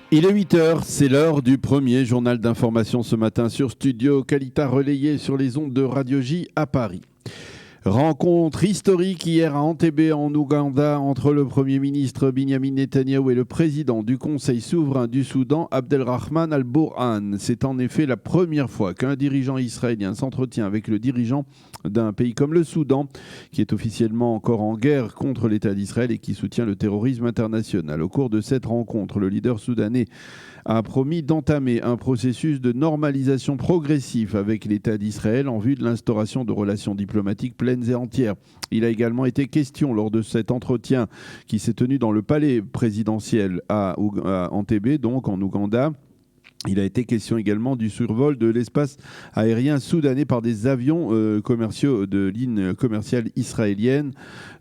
Il est 8 heures, c'est l'heure du premier journal d'information ce matin sur Studio Kalita, relayé sur les ondes de Radio J à Paris. Rencontre historique hier à Entebbe en Ouganda entre le Premier ministre Binyamin Netanyahou et le président du Conseil souverain du Soudan, Abdelrahman al-Bourhan. C'est en effet la première fois qu'un dirigeant israélien s'entretient avec le dirigeant d'un pays comme le Soudan, qui est officiellement encore en guerre contre l'État d'Israël et qui soutient le terrorisme international. Au cours de cette rencontre, le leader soudanais a promis d'entamer un processus de normalisation progressive avec l'État d'Israël en vue de l'instauration de relations diplomatiques pleines et entières. Il a également été question lors de cet entretien qui s'est tenu dans le palais présidentiel à Entebbe, donc en Ouganda. Il a été question également du survol de l'espace aérien soudanais par des avions commerciaux de lignes commerciales israéliennes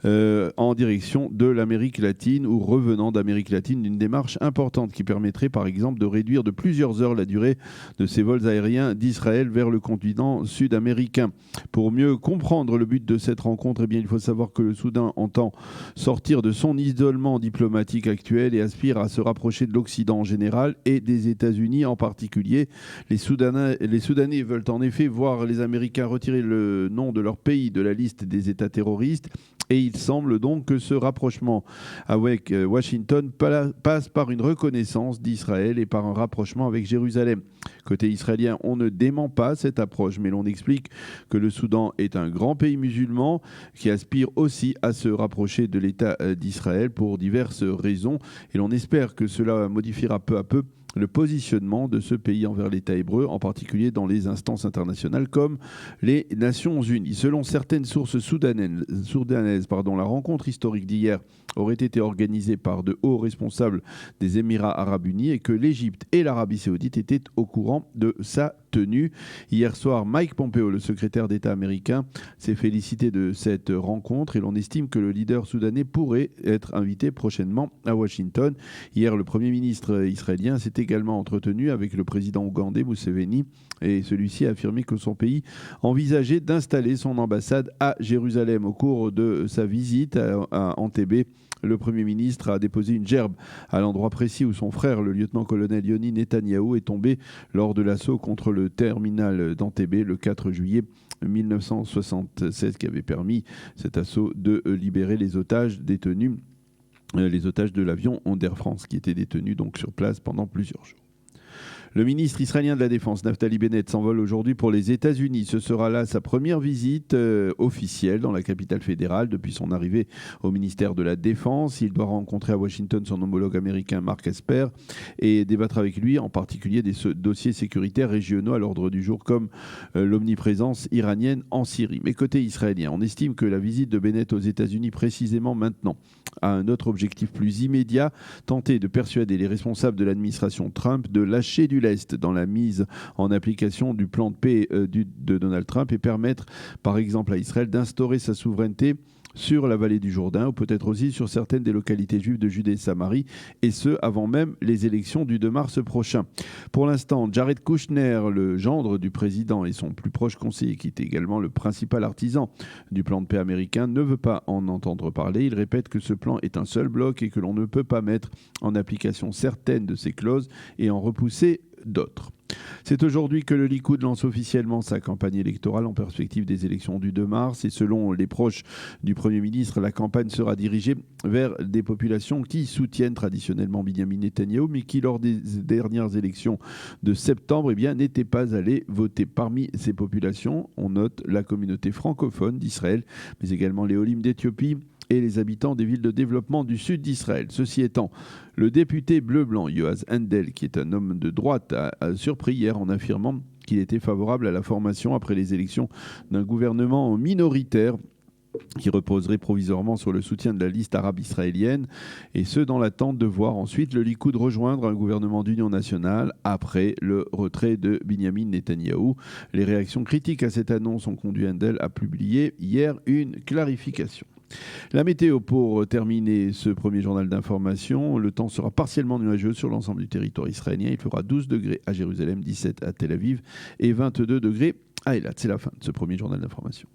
en direction de l'Amérique latine ou revenant d'Amérique latine, d'une démarche importante qui permettrait par exemple de réduire de plusieurs heures la durée de ces vols aériens d'Israël vers le continent sud-américain. Pour mieux comprendre le but de cette rencontre, eh bien, il faut savoir que le Soudan entend sortir de son isolement diplomatique actuel et aspire à se rapprocher de l'Occident en général et des États-Unis en particulier. Les Soudanais veulent en effet voir les Américains retirer le nom de leur pays de la liste des États terroristes. Et il semble donc que ce rapprochement avec Washington passe par une reconnaissance d'Israël et par un rapprochement avec Jérusalem. Côté israélien, on ne dément pas cette approche, mais l'on explique que le Soudan est un grand pays musulman qui aspire aussi à se rapprocher de l'État d'Israël pour diverses raisons. Et l'on espère que cela modifiera peu à peu le positionnement de ce pays envers l'État hébreu, en particulier dans les instances internationales comme les Nations Unies. Selon certaines sources soudanaises, la rencontre historique d'hier aurait été organisée par de hauts responsables des Émirats arabes unis et que l'Égypte et l'Arabie saoudite étaient au courant de sa tenue. Hier soir, Mike Pompeo, le secrétaire d'État américain, s'est félicité de cette rencontre et l'on estime que le leader soudanais pourrait être invité prochainement à Washington. Hier, le Premier ministre israélien s'est également entretenu avec le président ougandais Museveni et celui-ci a affirmé que son pays envisageait d'installer son ambassade à Jérusalem. Au cours de sa visite à Entebbe, le Premier ministre a déposé une gerbe à l'endroit précis où son frère, le lieutenant-colonel Yoni Netanyahou, est tombé lors de l'assaut contre le terminal d'Entebbe le 4 juillet 1976, qui avait permis cet assaut de libérer les otages détenus, les otages de l'avion d'Air France qui étaient détenus donc sur place pendant plusieurs jours. Le ministre israélien de la Défense, Naftali Bennett, s'envole aujourd'hui pour les États-Unis. Ce sera là sa première visite officielle dans la capitale fédérale depuis son arrivée au ministère de la Défense. Il doit rencontrer à Washington son homologue américain Mark Esper et débattre avec lui en particulier des dossiers sécuritaires régionaux à l'ordre du jour comme l'omniprésence iranienne en Syrie. Mais côté israélien, on estime que la visite de Bennett aux États-Unis précisément maintenant a un autre objectif plus immédiat, tenter de persuader les responsables de l'administration Trump de lâcher du lest dans la mise en application du plan de paix de Donald Trump et permettre par exemple à Israël d'instaurer sa souveraineté sur la vallée du Jourdain ou peut-être aussi sur certaines des localités juives de Judée et Samarie, et ce avant même les élections du 2 mars prochain. Pour l'instant, Jared Kushner, le gendre du président et son plus proche conseiller, qui est également le principal artisan du plan de paix américain, ne veut pas en entendre parler. Il répète que ce plan est un seul bloc et que l'on ne peut pas mettre en application certaines de ses clauses et en repousser d'autres. C'est aujourd'hui que le Likoud lance officiellement sa campagne électorale en perspective des élections du 2 mars et selon les proches du Premier ministre, la campagne sera dirigée vers des populations qui soutiennent traditionnellement Binyamin Netanyahou mais qui lors des dernières élections de septembre n'étaient pas allées voter. Parmi ces populations, on note la communauté francophone d'Israël mais également les Olim d'Éthiopie et les habitants des villes de développement du sud d'Israël. Ceci étant, le député bleu-blanc Yoaz Handel, qui est un homme de droite, a surpris hier en affirmant qu'il était favorable à la formation après les élections d'un gouvernement minoritaire qui reposerait provisoirement sur le soutien de la liste arabe israélienne, et ce dans l'attente de voir ensuite le Likoud rejoindre un gouvernement d'union nationale après le retrait de Binyamin Netanyahou. Les réactions critiques à cette annonce ont conduit Handel à publier hier une clarification. La météo pour terminer ce premier journal d'information. Le temps sera partiellement nuageux sur l'ensemble du territoire israélien. Il fera 12 degrés à Jérusalem, 17 à Tel Aviv et 22 degrés à Eilat. C'est la fin de ce premier journal d'information.